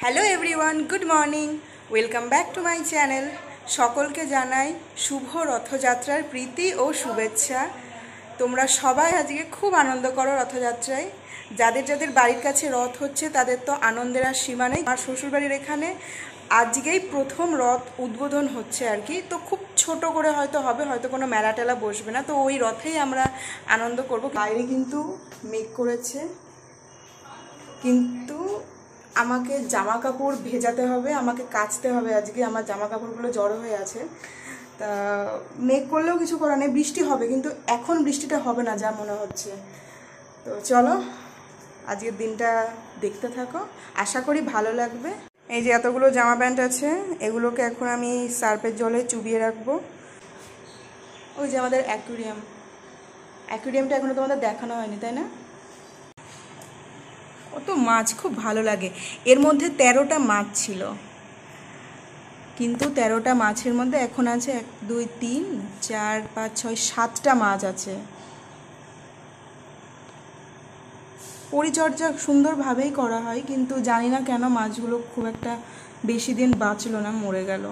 Hello everyone, good morning, welcome back to my channel. সকলকে জানাই শুভ রথযাত্রার প্রীতি ও শুভেচ্ছা। তোমরা সবাই আজকে খুব আনন্দ করো রথযাত্রায়। যাদের যাদের বাড়ির কাছে রথ হচ্ছে তাদের তো আনন্দের আর সীমা নেই। আর শ্বশুরবাড়ির এখানে আজকেই প্রথম রথ উদ্বোধন হচ্ছে আর কি। তো খুব ছোট করে হয়তো হবে, হয়তো কোনো মেলা টেলা বসবে না, তো ওই রথেই আমরা আনন্দ করব। বাইরে কিন্তু মেঘ করেছে, কিন্তু আমাকে জামা কাপড় ভেজাতে হবে, আমাকে কাচতে হবে। আজকে আমার জামা কাপড়গুলো জড়ো হয়ে আছে। তা মেঘ করলেও কিছু করার নেই, বৃষ্টি হবে, কিন্তু এখন বৃষ্টিটা হবে না যা মনে হচ্ছে। তো চলো আজকের দিনটা দেখতে থাকো, আশা করি ভালো লাগবে। এই যে এতগুলো জামা প্যান্ট আছে, এগুলোকে এখন আমি সার্ফের জলে চুবিয়ে রাখবো। ওই যে আমাদের অ্যাকুরিয়ামটা এখনো তোমাদের দেখানো হয়নি, তাই না? কত মাছ, খুব ভালো লাগে। এর মধ্যে 13টা মাছ ছিল, কিন্তু 13টা মাছের মধ্যে এখন আছে 1 2 3 4 5 6 7টা মাছ আছে। পরিচর্যা সুন্দরভাবেই করা হয়, কিন্তু জানি না কেন মাছগুলো খুব একটা বেশি দিন বাঁচলো না, মরে গেল।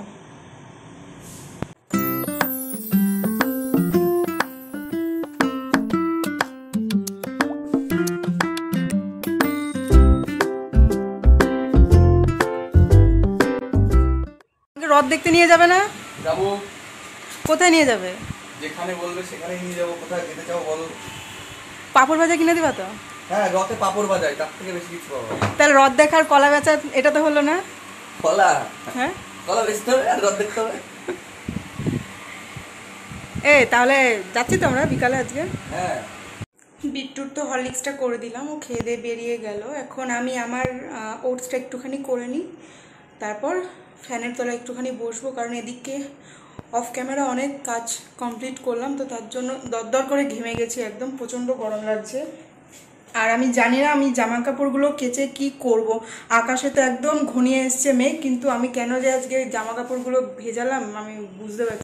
রথ দেখতে নিয়ে যাবে না? যাবো। কোথায় নিয়ে যাবে? যেখানে বলবে সেখানেই নিয়ে যাবো। কোথায় যেতে চাও বলো। পাঁপড় ভাজা কিনে দিবা তো? হ্যাঁ, রথে পাপড় বাজায়, তার থেকে বেশি কিছু পাবো। তাহলে রথ দেখার কলা বেচা এটা তো হলো না? কলা? হ্যাঁ, কলা বেচতে হবে আর রথ দেখতে হবে। তাহলে যাচ্ছি তো আমরা বিকালে আজকে। হ্যাঁ, বিট্টুর তো হরলিক্সটা করে দিলাম, ও খেয়ে দিয়ে বেরিয়ে গেল। এখন আমি আমার ওটসটা একটুখানি করে নিই, তারপর ফ্যানের তলায় একটুখানি বসবো, কারণ এদিকে অফ ক্যামেরা অনেক কাজ কমপ্লিট করলাম, তো তার জন্য দরদর করে ঘেমে গেছি, একদম প্রচণ্ড গরম লাগছে। আর আমি জানি না আমি জামা কাপড়গুলো কেচে কি করব। আকাশে তো একদম ঘনিয়ে এসছে মেঘ, কিন্তু আমি কেন যে আজকে জামা কাপড়গুলো ভেজালাম আমি বুঝতে পারছি।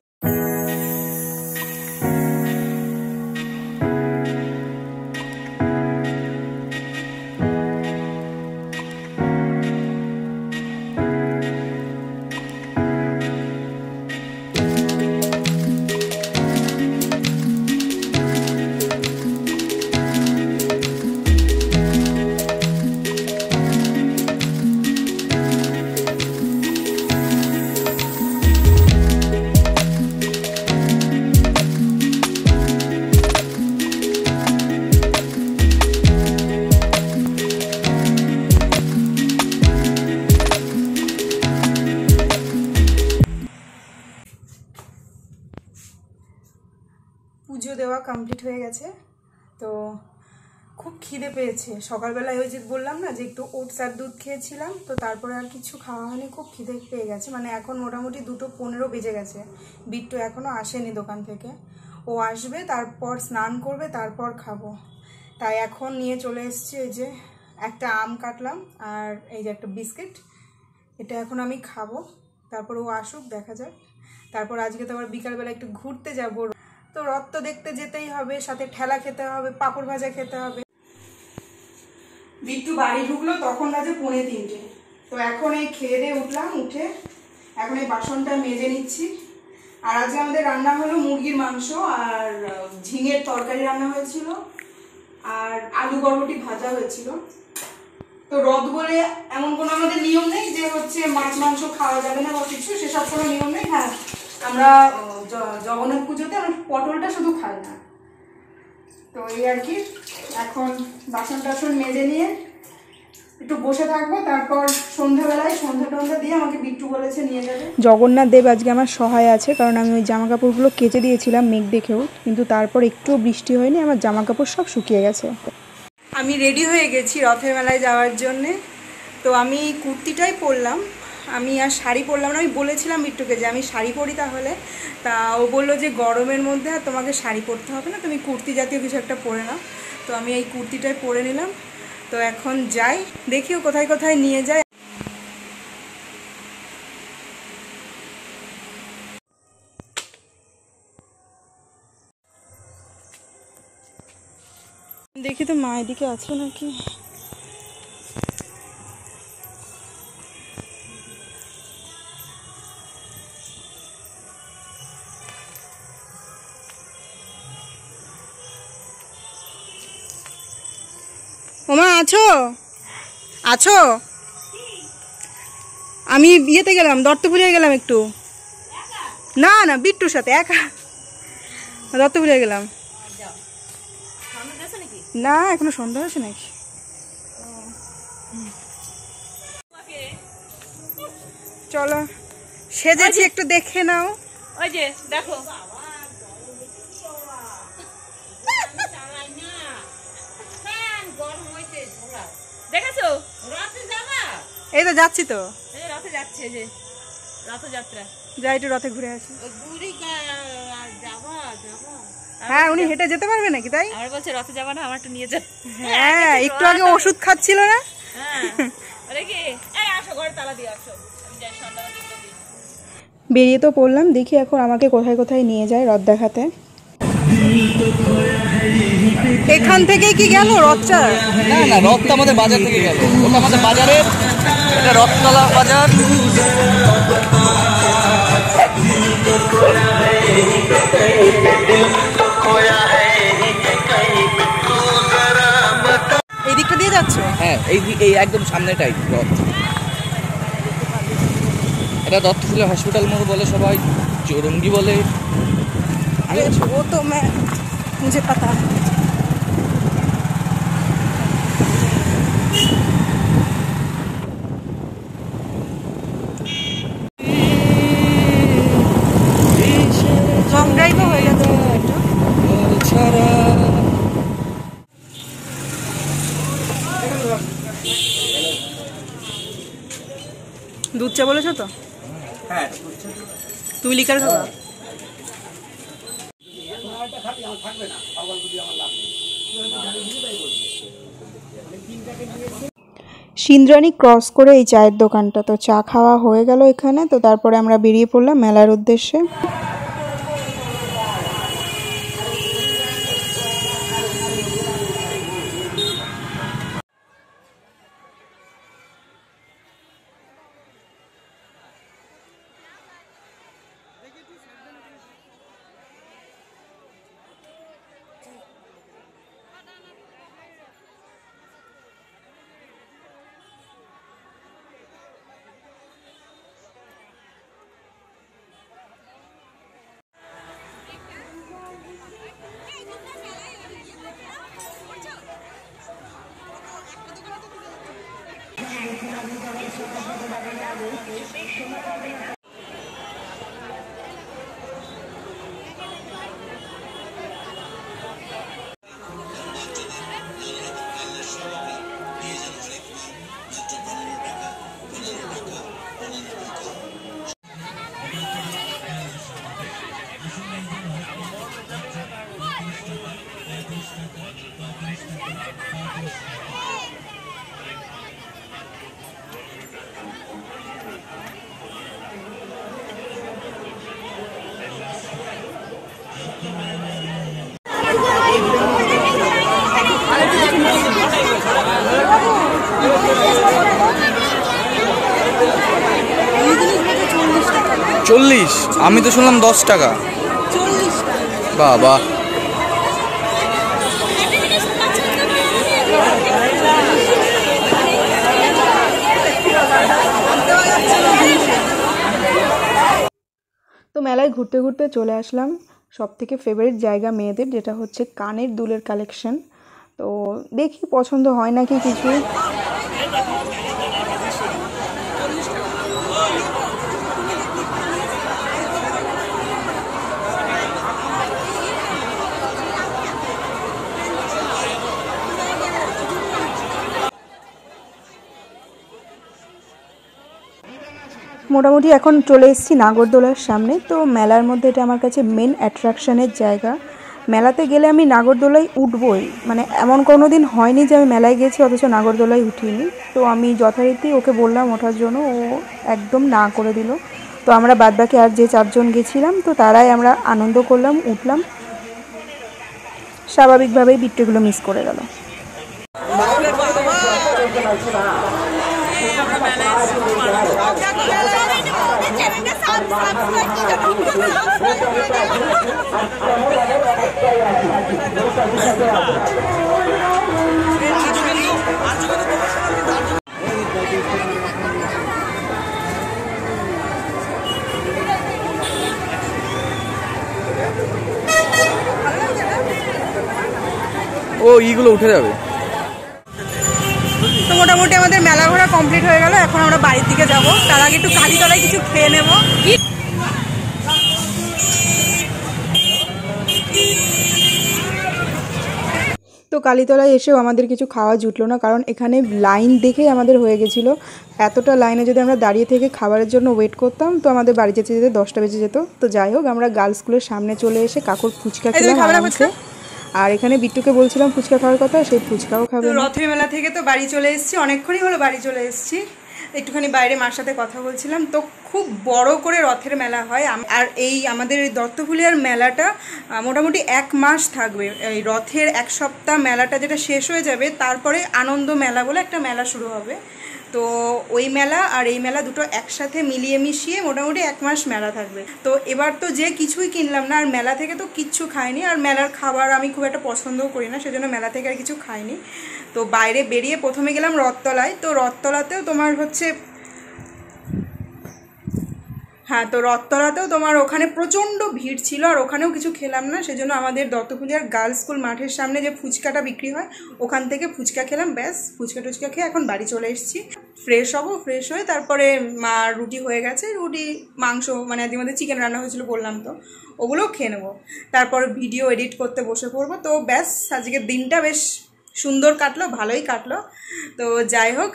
পুজো দেওয়া কমপ্লিট হয়ে গেছে, তো খুব খিদে পেয়েছে। সকালবেলায় ওই যে বললাম না যে একটু ওটস আর দুধ খেয়েছিলাম, তো তারপরে আর কিছু খাওয়া হয়নি, খুব খিদে পেয়ে গেছে। মানে এখন মোটামুটি 2:15 বেজে গেছে। বিট্টু এখনও আসেনি দোকান থেকে, ও আসবে, তারপর স্নান করবে, তারপর খাবো। তাই এখন নিয়ে চলে এসেছি এই যে একটা আম কাটলাম আর এই যে একটা বিস্কিট, এটা এখন আমি খাবো, তারপর ও আসুক, দেখা যাক। তারপর আজকে তো আবার বিকালবেলা একটু ঘুরতে যাবো। তো রথ তো দেখতে যেতেই হবে, সাথে ঠেলা খেতে হবে, পাঁপড় ভাজা খেতে হবে। বিট্টু বাড়ি ঢুকলো তখন বাজে 2:45। তো এখন এই খেয়ে দিয়ে উঠলাম, উঠে এখন এই বাসনটা মেজে নিচ্ছি। আর আজকে আমাদের রান্না হলো মুরগির মাংস আর ঝিঙের তরকারি রান্না হয়েছিল, আর আলু বরবটি ভাজা হয়েছিল। তো রথ বলে এমন কোনো আমাদের নিয়ম নেই যে হচ্ছে মাছ মাংস খাওয়া যাবে না বা কিছু, সেসব কোনো নিয়ম নেই। হ্যাঁ, আমরা জগন্নাথ পুজোতে আমরা পটলটা শুধু খাই না। তো এই আর কি, এখন বাসন টাসন মেজে নিয়ে একটু বসে থাকবো, তারপর সন্ধ্যাবেলায় সন্ধ্যা দিয়ে আমাকে বিট্টু বলেছে নিয়ে যাবে। জগন্নাথ দেব আজকে আমার সহায় আছে, কারণ আমি ওই জামা কাপড়গুলো কেচে দিয়েছিলাম মেঘ দেখেও, কিন্তু তারপর একটুও বৃষ্টি হয়নি, আমার জামা কাপড় সব শুকিয়ে গেছে। আমি রেডি হয়ে গেছি রথের মেলায় যাওয়ার জন্যে। তো আমি কুর্তিটাই পরলাম, আমি আর শাড়ি পরলাম না। আমি বলেছিলাম বিট্টুকে যে আমি শাড়ি পরি তাহলে, তা ও বললো যে গরমের মধ্যে আর তোমাকে শাড়ি পরতে হবে না, তুমি কুর্তি জাতীয় কিছু একটা পরে নাও। তো আমি এই কুর্তিটাই পরে নিলাম। তো এখন যাই, দেখিও কোথায় কোথায় নিয়ে যায়। দেখি তো মা এদিকে আছে নাকি। আছো আছো? আমি বিয়েতে গেলাম, দত্তপুরিয়া গেলাম একটু। না না, বিট্টুর সাথে একা দত্তপুরিয়া গেলাম। না এখনো সন্ধ্যা হয়েছে নাকি? চলো সেজেছি, একটু দেখে নাও। ওই যে দেখো, দেখেছো রথে যাবা? এই তো যাচ্ছি তো, এই রথে যাচ্ছে, যে রথযাত্রা। যাই একটু রথে ঘুরে আসি। যাবা যাবা? হ্যাঁ, উনি হেঁটে যেতে পারবে নাকি? তাই আমার বলছে রথে যাবা না, আমার একটু নিয়ে যাও। হ্যাঁ, একটু আগে ওষুধ খাচ্ছিল না? হ্যাঁ, আরে কি, এই আসো ঘরে তালা দিয়ে আসো, আমি যাই সন্ধ্যাবেলা দিতে দিই। বেরিয়ে তো পড়লাম, দেখি এখন আমাকে কোথায় কোথায় নিয়ে যায় রথ দেখাতে। এখান থেকে কি গেল রথটা? না না, রথটা আমাদের বাজার থেকে গেল, ওটা আমাদের বাজারের, এটা রথতলা বাজার। এই দিকটা দিয়ে যাচ্ছে? হ্যাঁ, এই একদম সামনেটাই রথ। এটা দত্তফুলের হসপিটাল মোড় বলে সবাই, চৌরঙ্গি বলে। ও তো মুঝে পাতা। লং ড্রাইভও হয়ে গেছে ছাড়া দুধ চা বলেছো তো? হ্যাঁ, তুমি লিকার খাবা? সিন্দ্রানী ক্রস করে এই চায়ের দোকানটা, তো চা খাওয়া হয়ে গেল এখানে। তো তারপরে আমরা বেরিয়ে পড়লাম মেলার উদ্দেশ্যে। চল্লিশ, আমি তো শুনলাম 10 টাকা। বাবা, তো মেলায় ঘুরতে ঘুরতে চলে আসলাম সব থেকে ফেভারিট জায়গা মেয়েদের, যেটা হচ্ছে কানের দুলের কালেকশন। তো দেখি পছন্দ হয় নাকি কিছু। মোটামুটি এখন চলে এসেছি নাগরদোলার সামনে। তো মেলার মধ্যে এটা আমার কাছে মেন অ্যাট্রাকশনের জায়গা। মেলাতে গেলে আমি নাগরদোলায় উঠবই, মানে এমন কোনো দিন হয়নি যে আমি মেলায় গেছি অথচ নাগরদোলায় উঠিনি। তো আমি যথারীতি ওকে বললাম ওঠার জন্য, ও একদম না করে দিল। তো আমরা বাদবাকি আর যে 4 জন গেছিলাম, তো তারাই আমরা আনন্দ করলাম, উঠলাম। স্বাভাবিকভাবেই বিট্টুগুলো মিস করে গেল। ও এইগুলো উঠে যাবে। তো মোটামুটি আমাদের মেলা ঘোরা কমপ্লিট হয়ে গেল, এখন আমরা বাড়ির দিকে যাব। তার আগে একটু কালীতলায় কিছু খেয়ে নেব। তো কালীতলায় এসেও আমাদের কিছু খাওয়া জুটলো না, কারণ এখানে লাইন দেখেই আমাদের হয়ে গেছিলো। এতটা লাইনে যদি আমরা দাঁড়িয়ে থেকে খাবারের জন্য ওয়েট করতাম তো আমাদের বাড়ি যেতে যেতে 10টা বেজে যেত। তো যাই হোক, আমরা গার্লস স্কুলের সামনে চলে এসে কাকুর ফুচকা খেলাম আরামসে। আর এখানে বিট্টুকে বলছিলাম ফুচকা খাওয়ার কথা, সেই ফুচকাও খাবে। রথের মেলা থেকে তো বাড়ি চলে এসেছি, অনেকক্ষণই হলো বাড়ি চলে এসেছি। একটুখানি বাইরে মার সাথে কথা বলছিলাম। তো খুব বড় করে রথের মেলা হয়, আর এই আমাদের দত্তফুলিয়ার মেলাটা মোটামুটি 1 মাস থাকবে। এই রথের 1 সপ্তাহ মেলাটা যেটা শেষ হয়ে যাবে, তারপরে আনন্দ মেলা বলে একটা মেলা শুরু হবে। তো ওই মেলা আর এই মেলা দুটো একসাথে মিলিয়ে মিশিয়ে মোটামুটি 1 মাস মেলা থাকবে। তো এবার তো যে কিছুই কিনলাম না, আর মেলা থেকে তো কিচ্ছু খাইনি। আর মেলার খাবার আমি খুব একটা পছন্দও করি না, সেজন্য মেলা থেকে আর কিছু খাইনি। তো বাইরে বেরিয়ে প্রথমে গেলাম রথতলায়। তো রথতলাতেও তোমার হচ্ছে তো রথতলাতেও তোমার ওখানে প্রচণ্ড ভিড় ছিল, আর ওখানেও কিছু খেলাম না। সেজন্য আমাদের দত্তফুলিয়ার গার্লস স্কুল মাঠের সামনে যে ফুচকাটা বিক্রি হয়, ওখান থেকে ফুচকা খেলাম। ব্যাস, ফুচকা টুচকা খেয়ে এখন বাড়ি চলে এসেছি। ফ্রেশ হবো, ফ্রেশ হয়ে তারপরে মা রুটি হয়ে গেছে, রুটি মাংস মানে আজকে আমাদের চিকেন রান্না হয়েছিল বললাম, তো ওগুলোও খেয়ে নেবো। তারপর ভিডিও এডিট করতে বসে পড়বো। তো ব্যাস, আজকের দিনটা বেশ সুন্দর কাটলো, ভালোই কাটলো। তো যাই হোক,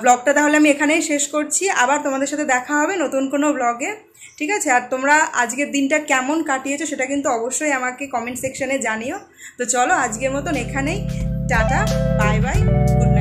ব্লগটা তাহলে আমি এখানেই শেষ করছি। আবার তোমাদের সাথে দেখা হবে নতুন কোনো ব্লগে, ঠিক আছে? আর তোমরা আজকের দিনটা কেমন কাটিয়েছো সেটা কিন্তু অবশ্যই আমাকে কমেন্ট সেকশনে জানিও। তো চলো, আজকের মতন এখানেই, টাটা, বাই বাই, গুড